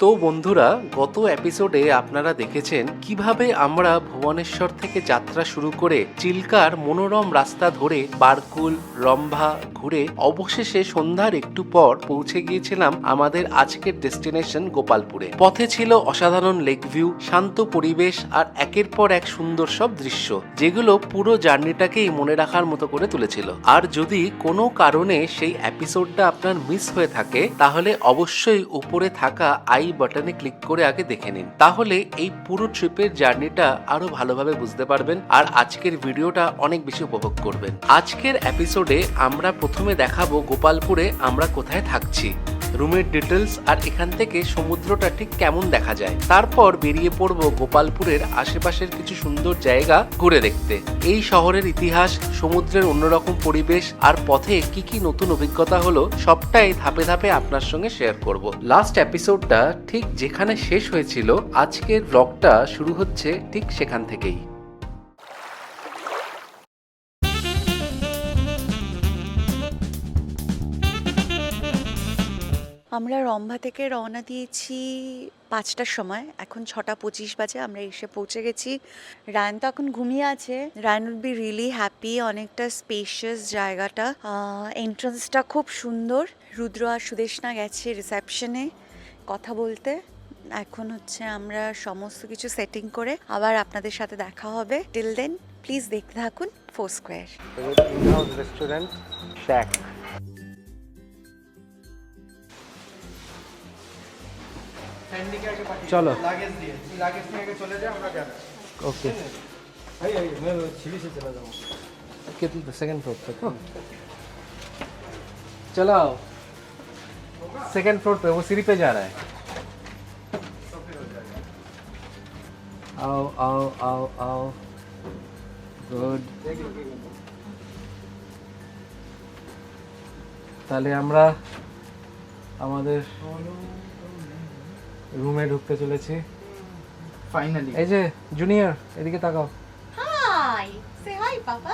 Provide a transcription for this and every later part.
তো বন্ধুরা, গত এপিসোডে আপনারা দেখেছেন কিভাবে আমরা ভুবনেশ্বর থেকে যাত্রা শুরু করে চিল্কার মনোরম রাস্তা ধরে বারকুল, রম্ভা ঘুরে অবশেষে সন্ধ্যার একটু পর পৌঁছে গিয়েছিলাম আমাদের আজকের ডেস্টিনেশন গোপালপুরে। পথে ছিল অসাধারণ লেক ভিউ, শান্ত পরিবেশ আর একের পর এক সুন্দর সব দৃশ্য, যেগুলো পুরো জার্নিটাকেই মনে রাখার মতো করে তুলেছিল। আর যদি কোনো কারণে সেই এপিসোডটা আপনার মিস হয়ে থাকে, তাহলে অবশ্যই উপরে থাকা আই বাটনে ক্লিক করে আগে দেখে নিন, তাহলে এই পুরো ট্রিপের জার্নিটা আরো ভালোভাবে বুঝতে পারবেন আর আজকের ভিডিওটা অনেক বেশি উপভোগ করবেন। আজকের এপিসোডে আমরা প্রথমে দেখাবো গোপালপুরে আমরা কোথায় থাকছি, রুমের ডিটেলস আর এখান থেকে সমুদ্রটা ঠিক কেমন দেখা যায়। তারপর বেরিয়ে পড়বো গোপালপুরের আশেপাশের কিছু সুন্দর জায়গা ঘুরে দেখতে। এই শহরের ইতিহাস, সমুদ্রের অন্যরকম পরিবেশ আর পথে কি কি নতুন অভিজ্ঞতা হলো, সবটাই ধাপে ধাপে আপনার সঙ্গে শেয়ার করব। লাস্ট এপিসোডটা ঠিক যেখানে শেষ হয়েছিল, আজকের ব্লগটা শুরু হচ্ছে ঠিক সেখান থেকেই। আমরা রম্ভা থেকে রওনা দিয়েছি 5টার সময়, এখন 6:25 বাজে। আমরা এসে পৌঁছে গেছি। রায়ন তো এখন ঘুমিয়ে আছে। Ryan would be really happy. অনেকটা স্পেশিয়াস জায়গাটা, এন্ট্রান্সটা খুব সুন্দর। রুদ্র আর সুদেশনা গেছে রিসেপশনে কথা বলতে। এখন হচ্ছে আমরা সমস্ত কিছু সেটিং করে আবার আপনাদের সাথে দেখা হবে। টিল দেন প্লিজ দেখতে থাকুন ফোরস্কোয়ার। রেস্টুরেন্ট শ্যাক। চলো লাগেজ দিয়ে লাগেজ নিয়ে আগে চলে যাই, আমরা যাচ্ছি। ओके भाई मैं सीढ़ी से चला जाऊँ। कितना सेकंड फ्लोर पे तो चलो आओ। सेकंड फ्लोर पे वो सीढ़ी पे जा रहा है। आओ आओ आओ आओ। गुड। তাহলে আমরা আমাদের রুমে ঢুকতে চলেছি फाइनली এই যে জুনিয়র, এদিকে তাকাও। হাই, সে হাই পাপা।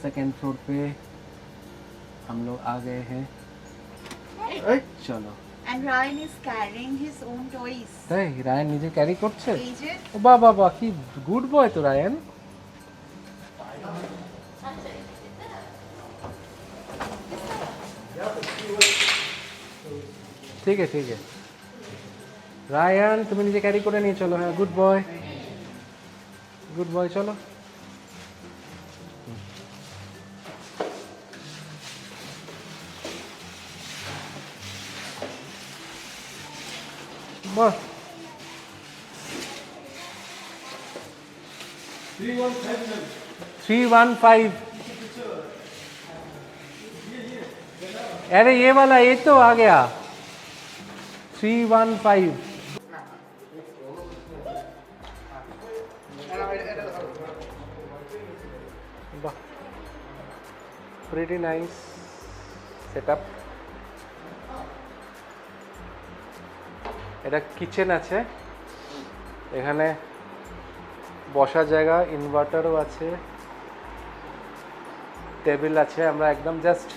सेकंड फ्लोर पे हम लोग आ गए हैं। चलो। And Ryan is carrying his own toys. তাই রায়ান নিজে ক্যারি করছে? এই যে ও বাবা বাবা, কি গুড বয় তো রায়ান। ঠিক আছে ঠিক আছে রায়ান, তুমি নিজে ক্যারি করে নিয়ে চলো। হ্যাঁ, গুড বয় গুড বয়। চলো বাহ। 315। अरे ये वाला, ये तो आ गया 315। বাহ, প্রিটি নাইস সেটআপ। এটা কিচেন আছে, এখানে বসার জায়গা, ইনভার্টারও আছে, টেবিল আছে। আমরা একদম জাস্ট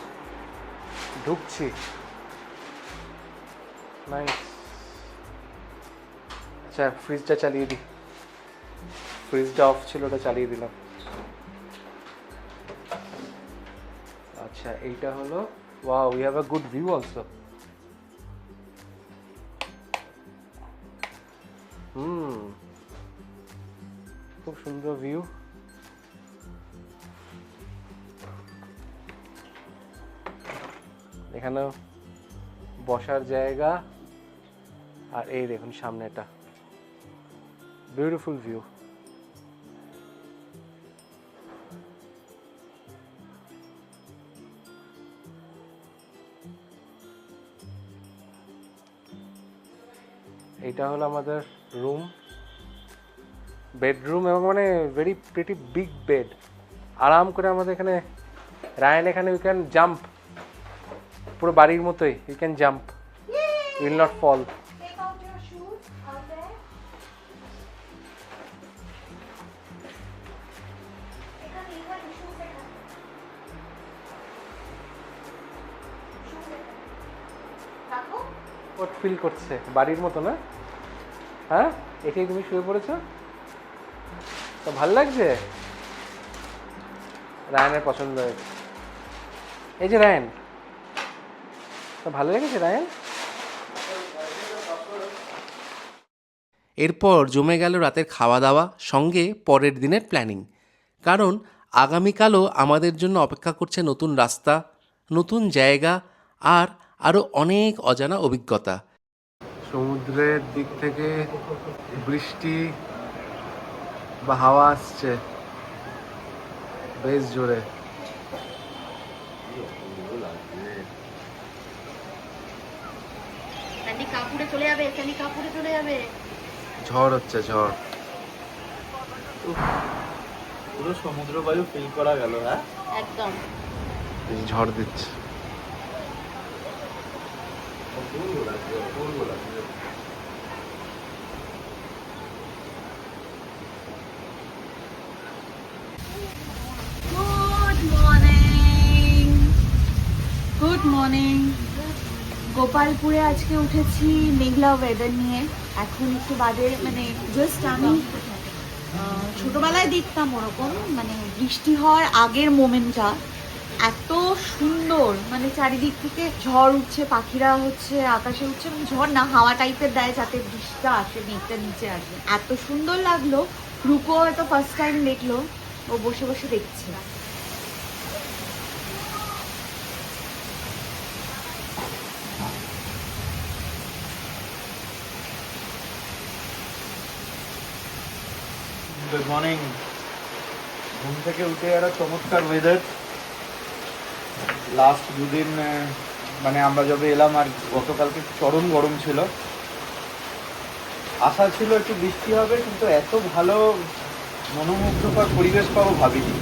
ঢুকছি। নাইস। আচ্ছা, ফ্রিজটা চালিয়ে দিই। ফ্রিজটা অফ ছিল, ওটা চালিয়ে দিলাম। আচ্ছা, এইটা হলো, wow, we have a good view also. খুব সুন্দর ভিউ। এখানেও বসার জায়গা, আর এই দেখুন সামনেটা, বিউটিফুল ভিউ। এইটা হলো আমাদের রুম, বেডরুম, এবং মানে ভেরি প্রিটি বিগ বেড। আরাম করে আমাদের এখানে রায়ান, এখানে উই ক্যান জাম্প, পুরো বাড়ির মতোই। You can jump, will not fall. take out your shoes out there. এখানে এখানে shoes এখানে। shoes এখানে। কমফোর্ট ফিল করছে, বাড়ির মতো না? হ্যাঁ, এটাই তুমি শুয়ে পড়েছো, তো ভালো লাগছে? রায়ানের পছন্দ হয়েছে। এই যে রায়ান, তো ভালো লেগেছে রায়ান? এরপর জমে গেল রাতের খাওয়া দাওয়া, সঙ্গে পরের দিনের প্ল্যানিং। কারণ আগামীকালও আমাদের জন্য অপেক্ষা করছে নতুন রাস্তা, নতুন জায়গা আর আরও অনেক অজানা অভিজ্ঞতা। সমুদ্রের দিক থেকে বৃষ্টি বা হাওয়া আসছে বেশ জোরে। কাপুরে চলে যাবে, কাপুরে চলে যাবে। ঝড় হচ্ছে, ঝড়। পুরো সমুদ্র বায়ু ফিল করা গেল। হ্যাঁ, একদম ঝড় দিচ্ছে। Good morning, good morning. গোপালপুরে আজকে উঠেছি মেঘলা ওয়েদার নিয়ে। এখন একটু বাদে মানে জাস্ট আমি ছোটবেলায় দেখতাম ওরকম মানে বৃষ্টি হওয়ার আগের মোমেন্টটা এত সুন্দর, মানে চারিদিক থেকে ঝড় উঠছে, পাখিরা হচ্ছে আকাশে উঠছে, মানে ঝড় না হাওয়া টাইপের দেয় যাতে বৃষ্টিটা আসে, মেঘটা নিচে আসে। এত সুন্দর লাগলো। রূপো হয়তো ফার্স্ট টাইম দেখলো, ও বসে বসে দেখছে। Good morning. ঘুম থেকে উঠে একটা চমৎকার ওয়েদার। লাস্ট দুদিন মানে আমরা যবে এলাম আর গতকালকে চরম গরম ছিল। আশা ছিল একটু বৃষ্টি হবে, কিন্তু এত ভালো মনোমুগ্ধকর পরিবেশ পাবো ভাবিনি।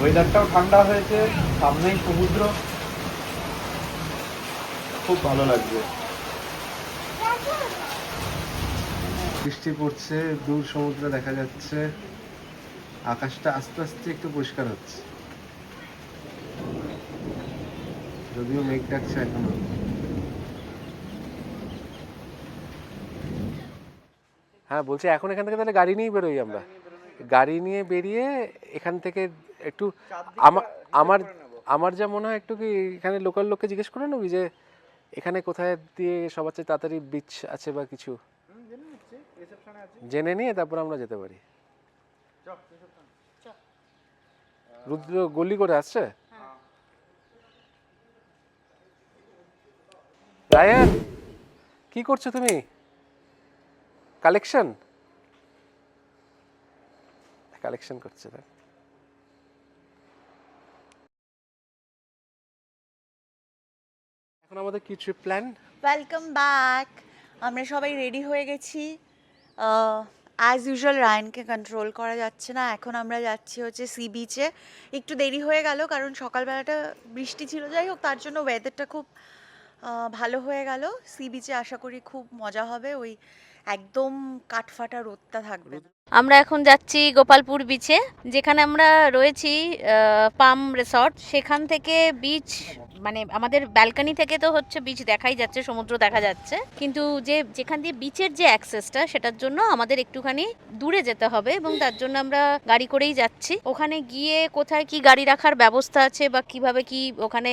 ওয়েদারটাও ঠান্ডা হয়েছে, সামনেই সমুদ্র, খুব ভালো লাগছে। বৃষ্টি পড়ছে, দূর সমুদ্র দেখা যাচ্ছে, আকাশটা আস্তে আস্তে একটু পরিষ্কার হচ্ছে, যদিও মেঘ ডাকছে এখনো। হ্যাঁ বলছি, এখন এখান থেকে তাহলে গাড়ি নিয়েই বেরোই আমরা। গাড়ি নিয়ে বেরিয়ে এখান থেকে একটু আমার আমার যা মনে হয় একটু কি এখানে লোকাল লোককে জিজ্ঞেস করে নেবি যে এখানে কোথায় দিয়ে সবার চেয়ে তাড়াতাড়ি বিচ আছে বা কিছু জেনে নিয়ে তারপর আমরা যেতে পারি। রুদ্র গলি করে আসছে। রায়ান, কি করছো তুমি? কালেকশন করছে না? এখন আমাদের কি ট্রিপ প্ল্যান? Welcome back. আমরা সবাই রেডি হয়ে গেছি। অ্যাজ ইউজুয়াল রায়ানকে কন্ট্রোল করা যাচ্ছে না। এখন আমরা যাচ্ছি হচ্ছে সি বিচে। একটু দেরি হয়ে গেল কারণ সকালবেলাটা বৃষ্টি ছিল, যাই হোক তার জন্য ওয়েদারটা খুব ভালো হয়ে গেল। সি বিচে আশা করি খুব মজা হবে, ওই একদম কাঠফাটা রোদটা থাকবে। আমরা এখন যাচ্ছি গোপালপুর বিচে, যেখানে আমরা রয়েছি পাম রিসর্ট। সেখান থেকে বিচ মানে আমাদের ব্যালকনি থেকে তো হচ্ছে বিচ দেখাই যাচ্ছে, সমুদ্র দেখা যাচ্ছে, কিন্তু যেখান দিয়ে বিচের যে অ্যাক্সেসটা সেটার জন্য আমাদের একটুখানি দূরে যেতে হবে এবং তার জন্য আমরা গাড়ি করেই যাচ্ছি। ওখানে গিয়ে কোথায় কি গাড়ি রাখার ব্যবস্থা আছে বা কিভাবে কি ওখানে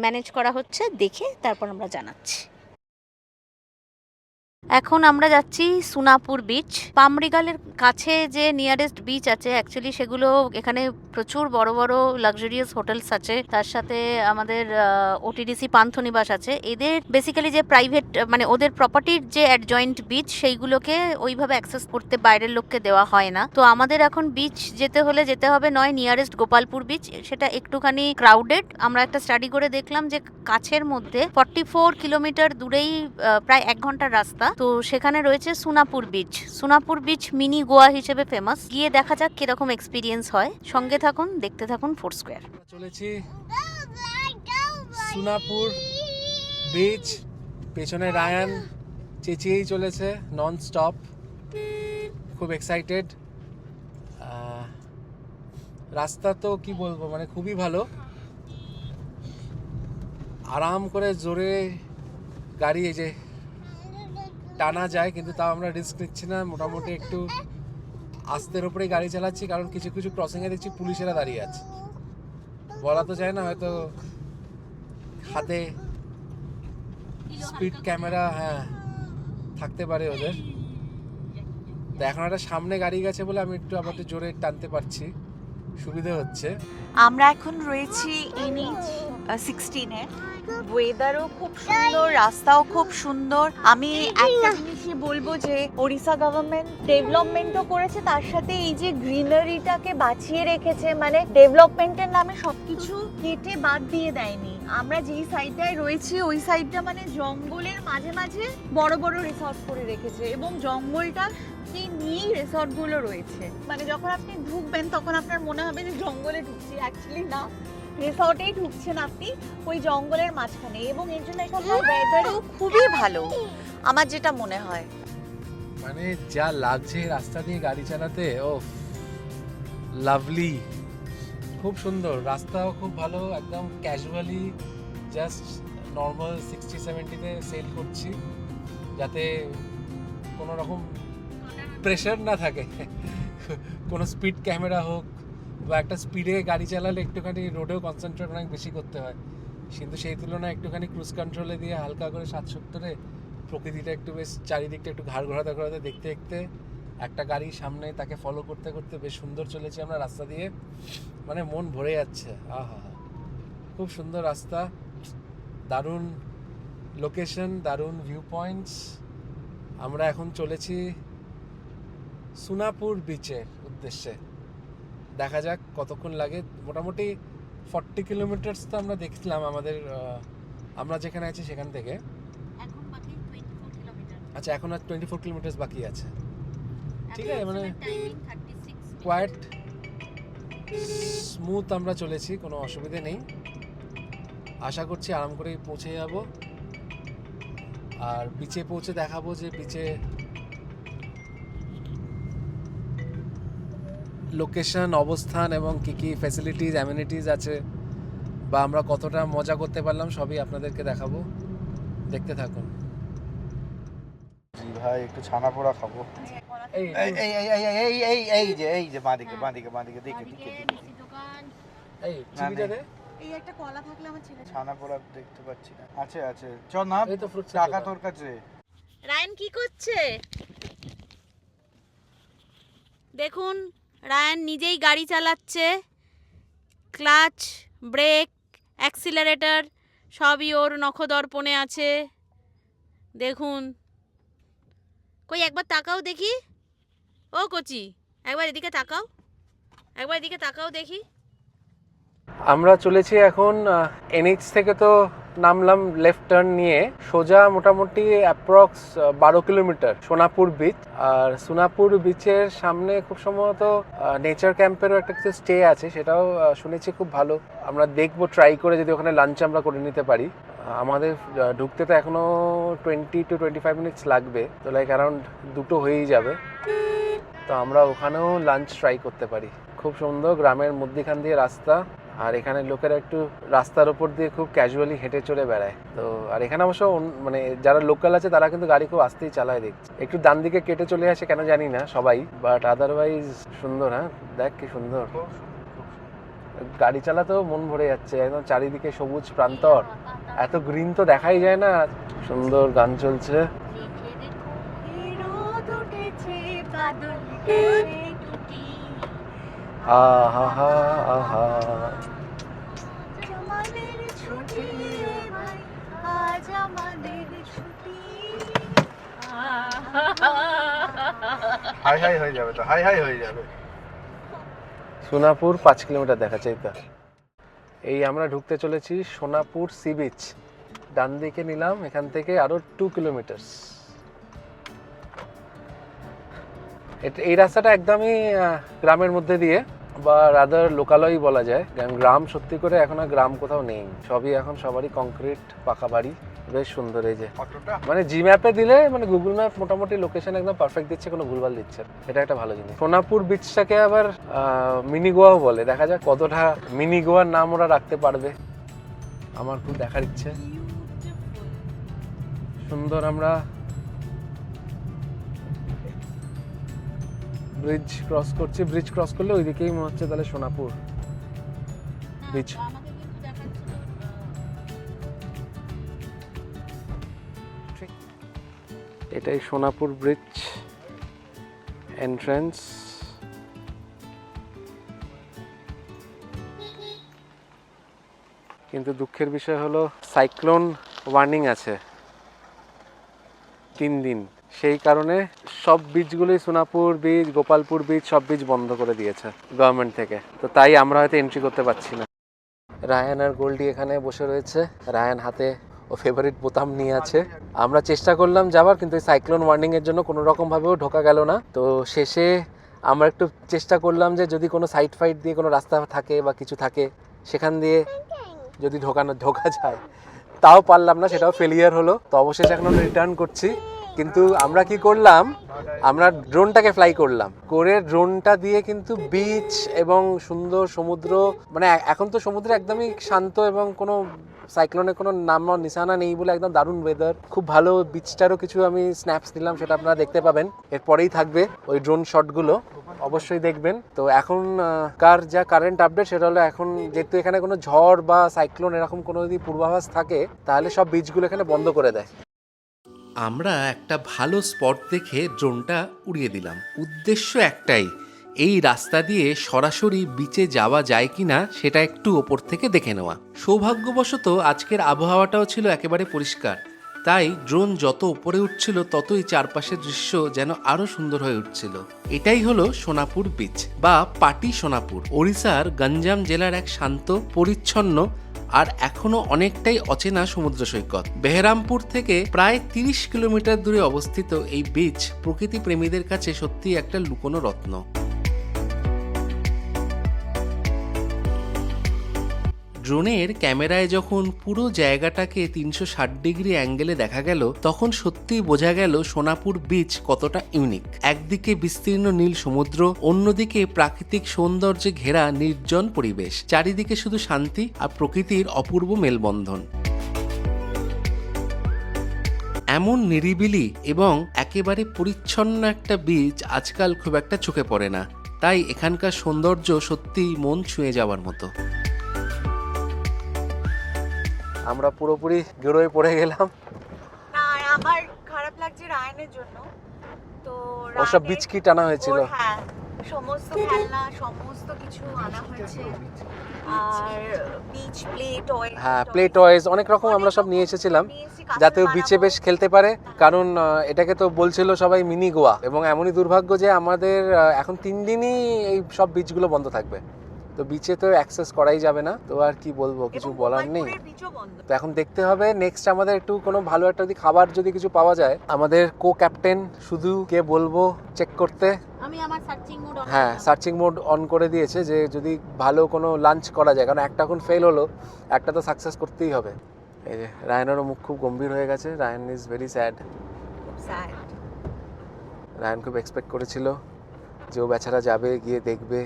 ম্যানেজ করা হচ্ছে দেখে তারপর আমরা জানাচ্ছি। এখন আমরা যাচ্ছি সোনাপুর বিচ। পামরিগালের কাছে যে নিয়ারেস্ট বিচ আছে অ্যাকচুয়ালি সেগুলো, এখানে প্রচুর বড় বড় লাক্সারিয়াস হোটেলস আছে, তার সাথে আমাদের ওটিডিসি পান্থনিবাস আছে। এদের বেসিক্যালি যে প্রাইভেট মানে ওদের প্রপার্টির যে অ্যাডজয়েন্ট বিচ সেইগুলোকে ওইভাবে অ্যাক্সেস করতে বাইরের লোককে দেওয়া হয় না। তো আমাদের এখন বিচ যেতে হলে যেতে হবে নয় নিয়ারেস্ট গোপালপুর বিচ, সেটা একটুখানি ক্রাউডেড। আমরা একটা স্টাডি করে দেখলাম যে কাছের মধ্যে 44 কিলোমিটার দূরেই প্রায় 1 ঘন্টার রাস্তা, তো সেখানে রয়েছে Sonapur beach. Sonapur beach mini Goa হিসেবে ফেমাস। গিয়ে দেখা যাক কিরকম এক্সপিরিয়েন্স হয়। সঙ্গে থাকুন, দেখতে থাকুন ফোরস্কোয়ার। চলেছি সোনাপুর বিচ, পেছনে রায়ান চেঁচিয়েই চলেছে নন স্টপ, খুব এক্সাইটেড। রাস্তা তো কি বলবো, মানে খুবই ভালো, আরাম করে জোরে গাড়ি এই যে টানা যায়, কিন্তু তাও আমরা রিস্ক নিচ্ছি না, মোটামুটি একটু আস্তের উপরেই গাড়ি চালাচ্ছি, কারণ কিছু কিছু ক্রসিংয়ে দেখছি পুলিশেরা দাঁড়িয়ে আছে। বলা তো যায় না, হয়তো হাতে স্পিড ক্যামেরা হ্যাঁ থাকতে পারে ওদের। তো এখন একটা সামনে গাড়ি গেছে বলে আমি একটু আবার একটু জোরে টানতে পারছি, সুবিধে হচ্ছে। আমরা এখন রয়েছি NH 16-এ। ওয়েদারও খুব সুন্দর, রাস্তাও খুব সুন্দর। আমি একটা জিনিসই বলবো যে ওড়িশা গভর্নমেন্ট ডেভেলপমেন্টও করেছে, তার সাথে এই যে গ্রিনারিটাকে বাঁচিয়ে রেখেছে, মানে ডেভেলপমেন্টের নামে সবকিছু কেটে বাদ দিয়ে দেয়নি। আমরা যেই সাইডটায় রয়েছি ওই সাইডটা মানে জঙ্গলের মাঝে মাঝে বড় বড় রিসর্ট করে রেখেছে, এবং জঙ্গলটা নিয়েই রিসর্টগুলো রয়েছে। মানে যখন আপনি ঢুকবেন তখন আপনার মনে হবে যে জঙ্গলে ঢুকছি, অ্যাকচুয়ালি না, রিসর্টেই ঢুকছেন আপনি ওই জঙ্গলের মাঝখানে। এবং এর জন্য এখানকার ওয়েদারও খুবই ভালো আমার যেটা মনে হয়। মানে যা লাগছে রাস্তা দিয়ে গাড়ি চালাতে, ও লাভলি, খুব সুন্দর, রাস্তাও খুব ভালো, একদম ক্যাজুয়ালি জাস্ট নর্মাল 60-70-তে সেল করছি, যাতে কোনো রকম প্রেশার না থাকে। কোনো স্পিড ক্যামেরা হোক বা একটা স্পিডে গাড়ি চালালে একটুখানি রোডেও কনসেন্ট্রেট অনেক বেশি করতে হয়, কিন্তু সেই তুলনায় একটুখানি ক্রুজ কন্ট্রোলে দিয়ে হালকা করে 60-70-এ প্রকৃতিটা একটু বেশ চারিদিকটা একটু ঘাড় ঘোরাতে ঘোরাতে দেখতে দেখতে একটা গাড়ি সামনে তাকে ফলো করতে করতে বেশ সুন্দর চলেছি আমরা রাস্তা দিয়ে, মানে মন ভরে যাচ্ছে। আহা, খুব সুন্দর রাস্তা, দারুণ লোকেশন, দারুণ ভিউ পয়েন্টস। আমরা এখন চলেছি সোনাপুর বিচের উদ্দেশ্যে, দেখা যাক কতক্ষণ লাগে। মোটামুটি 40 কিলোমিটার্স তো আমরা দেখছিলাম আমাদের, আমরা যেখানে আছি সেখান থেকে। এখন বাকি 24 কিলোমিটার। আচ্ছা, এখন আর 24 কিলোমিটার্স বাকি আছে। ঠিক আছে, মানে টাইমিং 36 কোয়াইট স্মুথ আমরা চলেছি, কোনো অসুবিধে নেই। আশা করছি আরাম করেই পৌঁছে যাব, আর বিচে পৌঁছে দেখাবো যে বিচে লোকেশন, অবস্থান এবং কী কী ফ্যাসিলিটিস অ্যামিনিটিস আছে, বা আমরা কতটা মজা করতে পারলাম সবই আপনাদেরকে দেখাবো, দেখতে থাকুন। জি ভাই, একটু ছানা পোড়া খাবো। এই এই এই এই এই এই এই যে বাঁদিকে দেখে দোকান। এই চিবিটা দে, এই একটা কলা থাকলে আমার ছেলে। ছানা পোড়া দেখতে পাচ্ছি না। আছে চল না, এই তো fruits এর টাকা দোকান। তোর কাছে। রায়ান কি করছে দেখুন, রায়ান নিজেই গাড়ি চালাচ্ছে, ক্লাচ, ব্রেক, অ্যাক্সিলারেটর সবই ওর নখদর্পণে আছে। দেখুন, কই একবার তাকাও দেখি, ও কচি একবার এদিকে তাকাও, একবার এদিকে তাকাও দেখি। আমরা চলেছি এখন NH থেকে, তো নামলাম লেফট টার্ন নিয়ে সোজা মোটামুটি অ্যাপ্রক্স 12 কিলোমিটার সোনাপুর বিচ। আর সোনাপুর বিচের সামনে খুব সম্ভবত নেচার ক্যাম্পেরও একটা কিছু স্টে আছে, সেটাও শুনেছি খুব ভালো। আমরা দেখবো ট্রাই করে যদি ওখানে লাঞ্চ আমরা করে নিতে পারি। আমাদের ঢুকতে তো এখনো 20 to 25 মিনিটস লাগবে, তো লাইক অ্যারাউন্ড 2 হয়েই যাবে। তো আমরা ওখানেও লাঞ্চ ট্রাই করতে পারি। খুব সুন্দর গ্রামের মধ্যখান দিয়ে রাস্তা, আর এখানে লোকেরা একটু রাস্তার উপর দিয়ে খুব ক্যাজুয়ালি হেঁটে চলে বেড়ায়। তো আর এখানে অবশ্য মানে যারা লোকাল আছে তারা কিন্তু গাড়ি খুব আস্তেই চালায়, দেখছি একটু ডান দিকে কেটে চলে আসে কেন জানি না সবাই, বাট আদারওয়াইজ সুন্দর। হ্যাঁ দেখ কি সুন্দর, গাড়ি চালাতেও মন ভরে যাচ্ছে, একদম চারিদিকে সবুজ প্রান্তর, এত গ্রিন তো দেখাই যায় না। সুন্দর গান চলছে। আহা আহা, হাই হাই হয়ে যাবে, তো হাই হাই হয়ে যাবে। সোনাপুর 5 কিলোমিটার দেখাচ্ছে। এই তো এই আমরা ঢুকতে চলেছি সোনাপুর সি বিচ। ডান দিকে নিলাম, এখান থেকে আরো 2 কিলোমিটার। এই রাস্তাটা একদমই গ্রামের মধ্যে দিয়ে, বা রাদার লোকালয় বলা যায়। গ্রাম সত্যি করে এখন আর গ্রাম কোথাও নেই, সবই এখন সবারই কংক্রিট পাকা বাড়ি। বেশ সুন্দর। এই যে মানে জি ম্যাপে দিলে, মানে গুগল ম্যাপ মোটামুটি লোকেশন একদম পারফেক্ট দিচ্ছে, কোনো ভুলভাল দিচ্ছে না, এটা একটা ভালো জিনিস। সোনাপুর বিচটাকে আবার মিনি গোয়াও বলে, দেখা যাক কতটা মিনি গোয়ার নাম ওরা রাখতে পারবে, আমার খুব দেখার ইচ্ছে। সুন্দর আমরা ব্রিজ ক্রস করছি। ব্রিজ ক্রস করলে ওইদিকেই মনে হচ্ছে তাহলে সোনাপুর বিচ। এটাই সোনাপুর ব্রিজ এন্ট্রান্স। কিন্তু দুঃখের বিষয় হলো সাইক্লোন ওয়ার্নিং আছে 3 দিন, সেই কারণে সব বীজগুলোই সোনাপুর বীজ, গোপালপুর বীজ সব বীজ বন্ধ করে দিয়েছে গভর্নমেন্ট থেকে। তো তাই আমরা হয়তো এন্ট্রি করতে পারছি না। রায়ান আর গোল্ডি এখানে বসে রয়েছে। রায়ান হাতে ও ফেভারিট বোতাম নিয়ে আছে। আমরা চেষ্টা করলাম যাবার, কিন্তু সাইক্লোন ওয়ার্নিং এর জন্য কোনো রকম ভাবেও ঢোকা গেল না। তো শেষে আমরা একটু চেষ্টা করলাম যে যদি কোনো সাইড ফাইড দিয়ে কোনো রাস্তা থাকে বা কিছু থাকে সেখান দিয়ে যদি ঢোকা যায়, তাও পারলাম না, সেটাও ফেলিয়ার হলো। তো অবশেষে এখন আমরা রিটার্ন করছি। কিন্তু আমরা কি করলাম, আমরা ড্রোনটাকে ফ্লাই করলাম, করে ড্রোনটা দিয়ে কিন্তু বিচ এবং সুন্দর সমুদ্র, মানে এখন তো সমুদ্র একদমই শান্ত এবং কোনো সাইক্লোনের কোনো নাম নিশানা নেই বলে একদম দারুণ ওয়েদার, খুব ভালো। বিচটারও কিছু আমি স্ন্যাপস দিলাম, সেটা আপনারা দেখতে পাবেন, এরপরেই থাকবে ওই ড্রোন শটগুলো, অবশ্যই দেখবেন। তো এখন কার যা কারেন্ট আপডেট সেটা হলো, এখন যেহেতু এখানে কোনো ঝড় বা সাইক্লোন এরকম কোনো যদি পূর্বাভাস থাকে তাহলে সব বিচগুলো এখানে বন্ধ করে দেয়। আমরা একটা ভালো স্পট দেখে ড্রোনটা উড়িয়ে দিলাম। উদ্দেশ্য একটাই, এই রাস্তা দিয়ে সরাসরি বিচে যাওয়া যায় কিনা সেটা একটু ওপর থেকে দেখে নেওয়া। সৌভাগ্যবশত আজকের আবহাওয়াটাও ছিল একেবারে পরিষ্কার, তাই ড্রোন যত উপরে উঠছিল ততই চারপাশের দৃশ্য যেন আরো সুন্দর হয়ে উঠছিল। এটাই হলো সোনাপুর বিচ বা পাটি সোনাপুর, ওড়িশার গঞ্জাম জেলার এক শান্ত, পরিচ্ছন্ন আর এখনো অনেকটাই অচেনা সমুদ্র সৈকত। বেহরামপুর থেকে প্রায় 30 কিলোমিটার দূরে অবস্থিত এই বিচ প্রকৃতি প্রেমীদের কাছে সত্যি একটা লুকোনো রত্ন। ড্রোনের ক্যামেরায় যখন পুরো জায়গাটাকে 360 ডিগ্রি অ্যাঙ্গেলে দেখা গেল, তখন সত্যিই বোঝা গেল সোনাপুর বিচ কতটা ইউনিক। একদিকে বিস্তীর্ণ নীল সমুদ্র, অন্যদিকে প্রাকৃতিক সৌন্দর্যে ঘেরা নির্জন পরিবেশ, চারিদিকে শুধু শান্তি আর প্রকৃতির অপূর্ব মেলবন্ধন। এমন নিরিবিলি এবং একেবারে পরিচ্ছন্ন একটা বিচ আজকাল খুব একটা চোখে পড়ে না, তাই এখানকার সৌন্দর্য সত্যিই মন ছুঁয়ে যাওয়ার মতো। আমরা পুরোপুরি গেরোয় পড়ে গেলাম। না, আমার খারাপ লাগছে রায়ানের জন্য। তো ওসব বিচ কি টানা হয়েছিল? হ্যাঁ, সমস্ত খেলনা সমস্ত কিছু আনা হয়েছে, আর বিচ প্লে টয়, হ্যাঁ, প্লে টয়েস অনেক রকম আমরা সব নিয়ে এসেছিলাম, যাতে ও বিচে বেশ খেলতে পারে। কারণ এটাকে তো বলছিল সবাই মিনি গোয়া, এবং এমনই দুর্ভাগ্য যে আমাদের এখন 3 দিনই এই সব বিচগুলো বন্ধ থাকবে। তো বিচে তো অ্যাক্সেস করাই যাবে না, তো আর কি বলবো, কিছু বলার নেই। তো এখন দেখতে হবে নেক্সট আমাদের একটু কোনো ভালো একটা যদি খাবার যদি কিছু পাওয়া যায়। আমাদের কো ক্যাপ্টেন শুধু কে বলবো চেক করতে, আমি আমার সার্চিং মোড হ্যাঁ সার্চিং মোড অন করে দিয়েছে, যে যদি ভালো কোনো লাঞ্চ করা যায়, কারণ একটা এখন ফেল হলো, একটা তো সাকসেস করতেই হবে। এই যে রায়ানেরও মুখ খুব গম্ভীর হয়ে গেছে, Ryan is very sad. Ryan খুব এক্সপেক্ট করেছিল যে ও বেচারা যাবে, গিয়ে দেখবে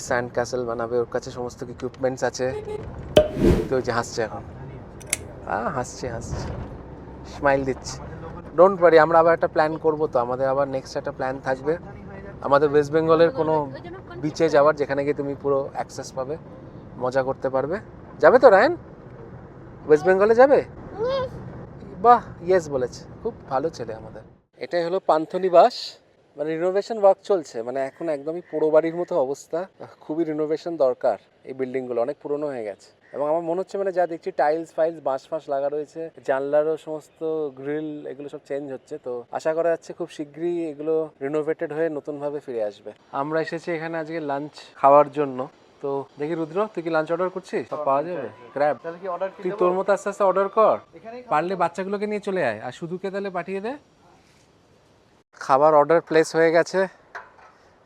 স্যান্ড ক্যাসেল বানাবে, ওর কাছে সমস্ত ইকুইপমেন্টস আছে। তো যে হাসছে এখন, হাসছে স্মাইল দিচ্ছে। ডোন্ট ওয়ারি, আমরা আবার একটা প্ল্যান করবো, তো আমাদের আবার নেক্সট একটা প্ল্যান থাকবে আমাদের ওয়েস্ট বেঙ্গলের কোনো বিচে যাওয়ার, যেখানে গিয়ে তুমি পুরো অ্যাক্সেস পাবে, মজা করতে পারবে। যাবে তো রায়ান? ওয়েস্ট বেঙ্গলে যাবে? বাহ, ইয়েস বলেছে, খুব ভালো ছেলে আমাদের। এটাই হলো পান্থনিবাস, মানে রিনোভেশন ওয়ার্ক চলছে, মানে এখন একদমই পোড়ো বাড়ির মতো অবস্থা, খুবই রিনোভেশন দরকার। এই বিল্ডিংগুলো অনেক পুরনো হয়ে গেছে, এবং আমার মনে হচ্ছে মানে যা দেখছি টাইলস ফাইলস বাঁশ লাগা রয়েছে, জানলারও সমস্ত গ্রিল এগুলো সব চেঞ্জ হচ্ছে। তো আশা করা যাচ্ছে খুব শীঘ্রই এগুলো রিনোভেটেড হয়ে নতুনভাবে ফিরে আসবে। আমরা এসেছি এখানে আজকে লাঞ্চ খাওয়ার জন্য। তো দেখি রুদ্র, তুই কি লাঞ্চ অর্ডার করছিস? সব পাওয়া যাবে? ক্র্যাব, তুই তোর মতো আস্তে আস্তে অর্ডার কর, পারলে বাচ্চাগুলোকে নিয়ে চলে আয়, আর শুধুকে তাহলে পাঠিয়ে দে। খাবার অর্ডার প্লেস হয়ে গেছে,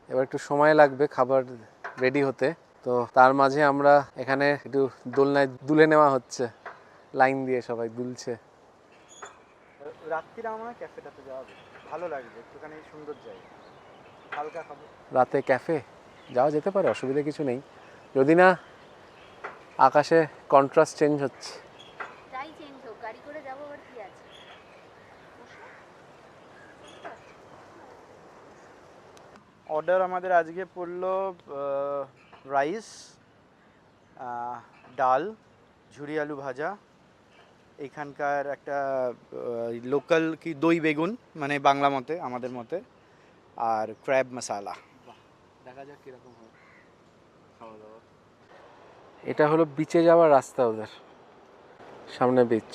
এবার একটু সময় লাগবে খাবার রেডি হতে। তো তার মাঝে আমরা এখানে একটু দোলনায় দুলে নেওয়া হচ্ছে, লাইন দিয়ে সবাই দুলছে। রাত্রিরে আমার ক্যাফেটাতে যাওয়া ভালো লাগবে, একটুখানি সুন্দর জায়গা, হালকা খাবো। রাতে ক্যাফে যাওয়া যেতে পারে, অসুবিধা কিছু নেই, যদি না আকাশে কন্ট্রাস্ট চেঞ্জ হচ্ছে। যাই চেঞ্জ হোক, গাড়ি করে যাবো, আবার কি আছে? অর্ডার আমাদের আজকে পড়লো রাইস, ডাল, ঝুরি আলু ভাজা, এখানকার একটা লোকাল কি দই বেগুন মানে বাংলা মতে আমাদের মতে, আর ক্র্যাব মশালা। দেখা যাক কিরকম হয় খাওয়া দাওয়া। এটা হলো বিচে যাওয়ার রাস্তা, ওদের সামনে বিচ।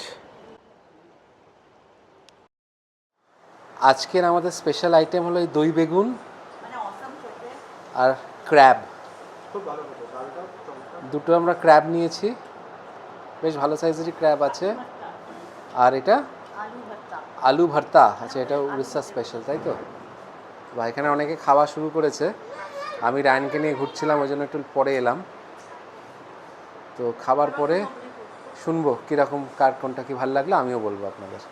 আজকের আমাদের স্পেশাল আইটেম হলো এই দই বেগুন আর ক্র্যাব। দুটো আমরা ক্র্যাব নিয়েছি, বেশ ভালো সাইজেরই ক্র্যাব আছে। আর এটা আলু ভর্তা। আচ্ছা, এটা উড়িষ্যা স্পেশাল, তাই তো? বা এখানে অনেকে খাওয়া শুরু করেছে, আমি রায়নকে নিয়ে ঘুরছিলাম, ওই জন্য একটু পরে এলাম। তো খাবার পরে শুনবো কীরকম, কার কোনটা কি ভালো লাগলো আমিও বলবো আপনাদের।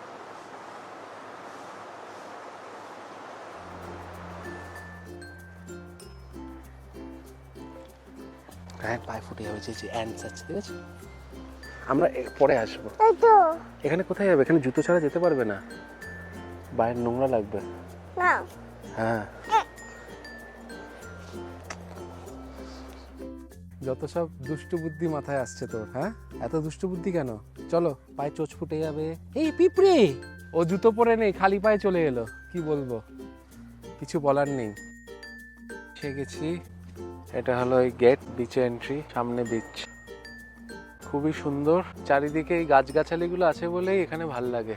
হ্যাঁ, পায়ে ফুটে যাবে, যে অ্যান্টস আছে, ঠিক আছে? আমরা পরে আসবো। এখানে কোথায় যাবে? এখানে জুতো ছাড়া যেতে পারবে না, বাইরে নোংরা লাগবে। হ্যাঁ, যত সব দুষ্টু বুদ্ধি মাথায় আসছে তোর। হ্যাঁ, এত দুষ্টু বুদ্ধি কেন? চলো, পায়ে চোচ ফুটে যাবে। এই পিঁপড়ে, ও জুতো পরে নেই, খালি পায়ে চলে এলো, কি বলবো, কিছু বলার নেই। এসে গেছি, এটা হলো এই গেট, বিচে এন্ট্রি, সামনে বিচ। খুবই সুন্দর, চারিদিকে এই গাছগাছালিগুলো আছে বলেই এখানে ভাল লাগে।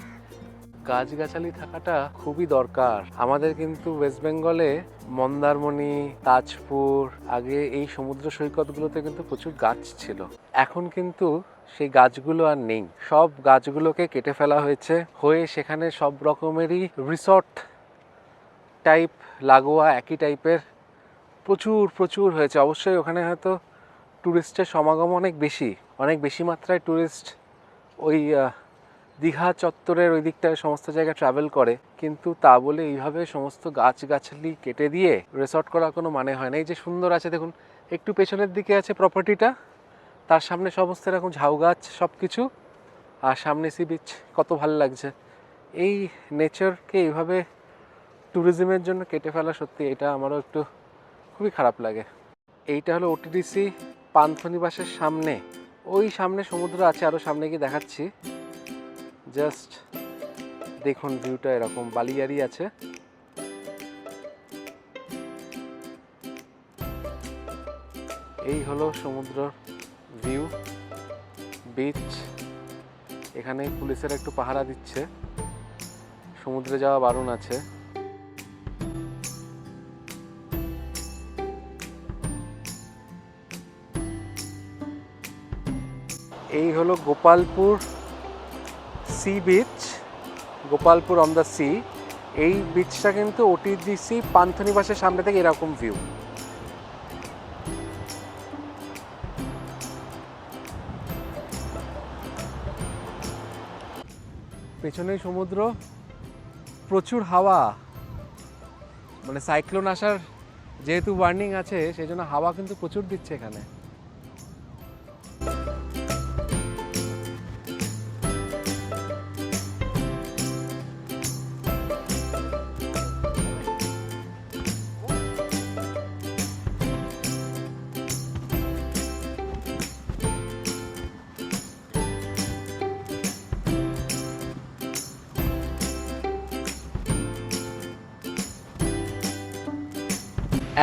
গাছগাছালি থাকাটা খুবই দরকার আমাদের, কিন্তু ওয়েস্ট বেঙ্গলে মন্দারমণি, তাজপুর, আগে এই সমুদ্র সৈকতগুলোতে কিন্তু প্রচুর গাছ ছিল। এখন কিন্তু সেই গাছগুলো আর নেই, সব গাছগুলোকে কেটে ফেলা হয়েছে, হয়ে সেখানে সব রকমেরই রিসর্ট টাইপ লাগোয়া, একই টাইপের প্রচুর প্রচুর হয়েছে। অবশ্যই ওখানে হয়তো ট্যুরিস্টের সমাগম অনেক বেশি মাত্রায় ট্যুরিস্ট ওই দীঘা চত্বরের ওই দিকটায় সমস্ত জায়গায় ট্রাভেল করে, কিন্তু তা বলে এইভাবে সমস্ত গাছগাছালি কেটে দিয়ে রিসর্ট করার কোনো মানে হয় না। এই যে সুন্দর আছে দেখুন, একটু পেছনের দিকে আছে প্রপার্টিটা, তার সামনে সমস্ত এরকম ঝাউ গাছ সব কিছু, আর সামনে সি বিচ, কত ভালো লাগছে। এই নেচারকে এইভাবে ট্যুরিজমের জন্য কেটে ফেলা, সত্যি এটা আমারও একটু খুবই খারাপ লাগে। এইটা হলো ওটিডিসি পান্থনিবাসের সামনে, ওই সামনে সমুদ্র আছে, আরও সামনে গিয়ে দেখাচ্ছি। জাস্ট দেখুন ভিউটা, এরকম বালিয়ারি আছে, এই হলো সমুদ্র ভিউ, বিচ। এখানে পুলিশের একটু পাহারা দিচ্ছে, সমুদ্রে যাওয়া বারণ আছে। এই হলো Gopalpur sea beach, Gopalpur on the C. এই বিচটা কিন্তু ওটিডিসি পান্থনিবাসের সামনে থেকে এরকম ভিউ। পেছনেই সমুদ্র, প্রচুর হাওয়া, মানে সাইক্লোন আসার যেহেতু ওয়ার্নিং আছে, সেই জন্য হাওয়া কিন্তু প্রচুর দিচ্ছে এখানে।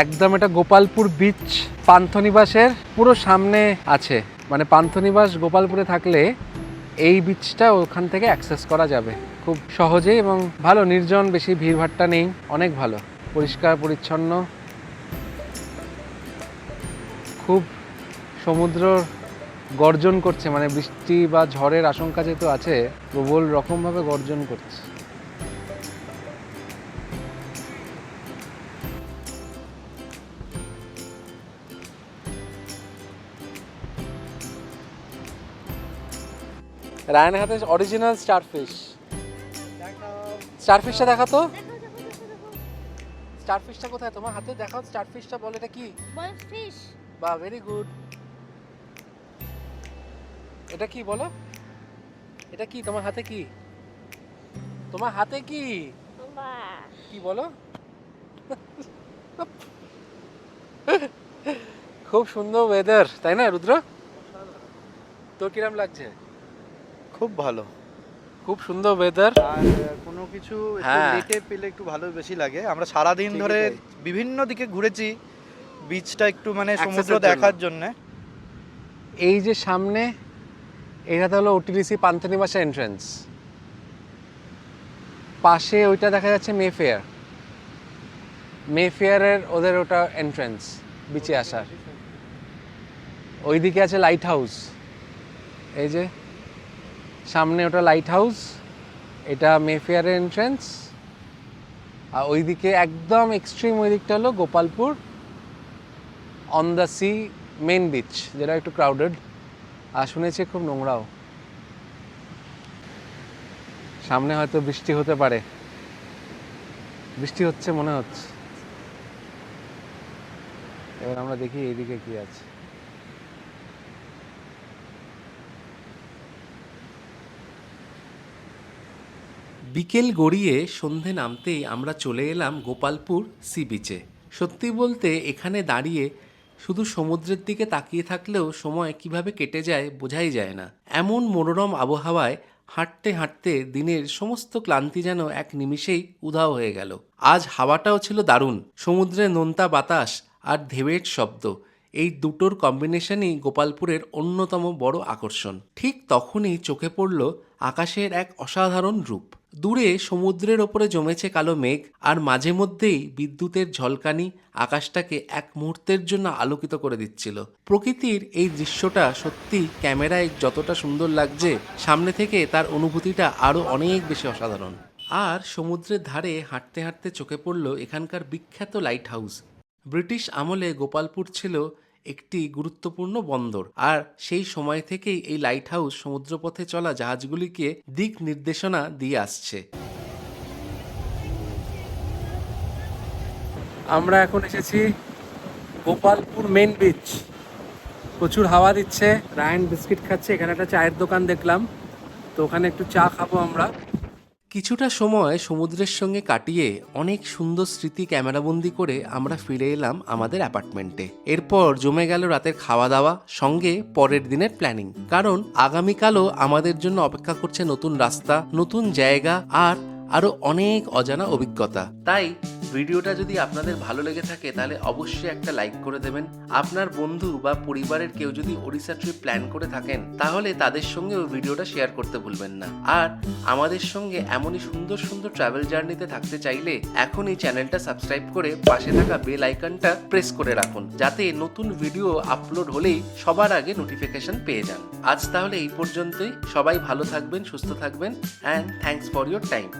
একদম এটা গোপালপুর বিচ পান্থনিবাসের পুরো সামনে আছে, মানে পান্থনিবাস গোপালপুরে থাকলে এই বিচটা ওখান থেকে অ্যাক্সেস করা যাবে খুব সহজেই, এবং ভালো, নির্জন, বেশি ভিড়ভাট্টা নেই, অনেক ভালো, পরিষ্কার পরিচ্ছন্ন। খুব সমুদ্র গর্জন করছে, মানে বৃষ্টি বা ঝড়ের আশঙ্কা যেহেতু আছে, প্রবল রকমভাবে গর্জন করছে। রায়নের হাতে অরিজিনাল স্টারফিশ। স্টারফিশটা দেখা তো, স্টারফিশটা কোথায় তোমার হাতে? দেখাও স্টারফিশটা, বল এটা কি? ফিশ। বাহ, ভেরি গুড। এটা কি বলো? এটা কি তোমার হাতে কি? তোমার হাতে কি? কি বলো? খুব সুন্দর ওয়েদার, তাই না রুদ্র? তোর কিরম লাগছে? খুব ভালো। খুব সুন্দর ওয়েদার। আর কোনো কিছু একটু হ্যাঁ। লেটে পেলে একটু ভালো বেশি লাগে। আমরা সারাদিন ঠিকই ধরে তাই। বিভিন্ন দিকে ঘুরেছি বিচটা একটু মানে Access সমুদ্র এর জন্য। দেখার জন্য। এই যে সামনে, এটা হলো ওটিডিসি পান্থনিবাসা এন্ট্রান্স। পাশে ওইটা দেখা যাচ্ছে মেফেয়ার। মেফেয়ারের ওদের ওটা এন্ট্রান্স বিচে আসার। ওইদিকে আছে লাইট হাউস, এই যে সামনে ওটা লাইট হাউস, এটা মেফেয়ারের এন্ট্রান্স। আর ওইদিকে একদম এক্সট্রিম ওই দিকটা হলো Gopalpur on the sea main beach, যেটা একটু ক্রাউডেড আর শুনেছি খুব নোংরাও। সামনে হয়তো বৃষ্টি হতে পারে, বৃষ্টি হচ্ছে মনে হচ্ছে। এবার আমরা দেখি এইদিকে কি আছে। বিকেল গড়িয়ে সন্ধে নামতেই আমরা চলে এলাম গোপালপুর সি বিচে। সত্যি বলতে এখানে দাঁড়িয়ে শুধু সমুদ্রের দিকে তাকিয়ে থাকলেও সময় কিভাবে কেটে যায় বোঝাই যায় না। এমন মনোরম আবহাওয়ায় হাঁটতে হাঁটতে দিনের সমস্ত ক্লান্তি যেন এক নিমিষেই উধাও হয়ে গেল। আজ হাওয়াটাও ছিল দারুণ, সমুদ্রের নোনতা বাতাস আর ঢেউয়ের শব্দ, এই দুটোর কম্বিনেশনই গোপালপুরের অন্যতম বড় আকর্ষণ। ঠিক তখনই চোখে পড়ল আকাশের এক অসাধারণ রূপ। দূরে সমুদ্রের ওপরে জমেছে কালো মেঘ, আর মাঝে মধ্যেই বিদ্যুতের ঝলকানি আকাশটাকে এক মুহূর্তের জন্য আলোকিত করে দিচ্ছিল। প্রকৃতির এই দৃশ্যটা সত্যি ক্যামেরায় যতটা সুন্দর লাগছে, সামনে থেকে তার অনুভূতিটা আরও অনেক বেশি অসাধারণ। আর সমুদ্রের ধারে হাঁটতে হাঁটতে চোখে পড়ল এখানকার বিখ্যাত লাইট হাউস। ব্রিটিশ আমলে গোপালপুর ছিল একটি গুরুত্বপূর্ণ বন্দর, আর সেই সময় থেকেই এই লাইট হাউস সমুদ্রপথে চলা জাহাজগুলিকে দিক নির্দেশনা দিয়ে আসছে। আমরা এখন এসেছি গোপালপুর মেন বিচ। প্রচুর হাওয়া দিচ্ছে, রায়ন বিস্কিট খাচ্ছে, এখানে একটা চায়ের দোকান দেখলাম, তো ওখানে একটু চা খাবো আমরা। কিছুটা সময় সমুদ্রের সঙ্গে কাটিয়ে অনেক সুন্দর স্মৃতি ক্যামেরাবন্দি করে আমরা ফিরে এলাম আমাদের অ্যাপার্টমেন্টে। এরপর জমে গেল রাতের খাওয়া দাওয়া, সঙ্গে পরের দিনের প্ল্যানিং। কারণ আগামীকালও আমাদের জন্য অপেক্ষা করছে নতুন রাস্তা, নতুন জায়গা আর আরও অনেক অজানা অভিজ্ঞতা। তাই ভিডিওটা যদি আপনাদের ভালো লেগে থাকে তাহলে অবশ্যই একটা লাইক করে দেবেন। আপনার বন্ধু বা পরিবারের কেউ যদি ওড়িশা ট্রিপ প্ল্যান করে থাকেন তাহলে তাদের সঙ্গেও ভিডিওটা শেয়ার করতে ভুলবেন না। আর আমাদের সঙ্গে এমনই সুন্দর সুন্দর ট্রাভেল জার্নিতে থাকতে চাইলে এখনই চ্যানেলটা সাবস্ক্রাইব করে পাশে থাকা বেল আইকনটা প্রেস করে রাখুন, যাতে নতুন ভিডিও আপলোড হলেই সবার আগে নোটিফিকেশন পেয়ে যান। আজ তাহলে এই পর্যন্তই। সবাই ভালো থাকবেন, সুস্থ থাকবেন, and thanks for your time.